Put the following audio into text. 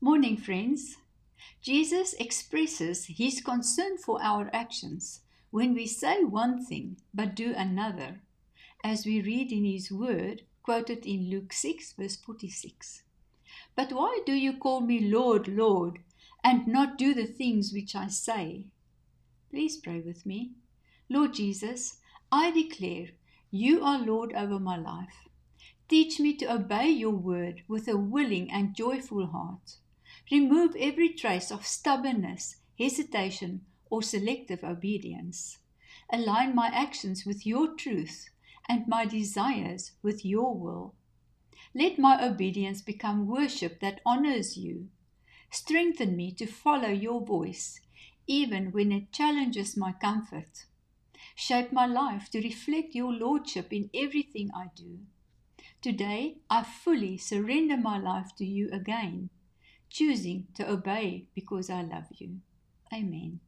Morning, friends. Jesus expresses his concern for our actions when we say one thing but do another, as we read in his word, quoted in Luke 6, verse 46. But why do you call me Lord, Lord, and not do the things which I say? Please pray with me. Lord Jesus, I declare you are Lord over my life. Teach me to obey your word with a willing and joyful heart. Remove every trace of stubbornness, hesitation, or selective obedience. Align my actions with your truth and my desires with your will. Let my obedience become worship that honors you. Strengthen me to follow your voice, even when it challenges my comfort. Shape my life to reflect your lordship in everything I do. Today, I fully surrender my life to you again, choosing to obey because I love you. Amen.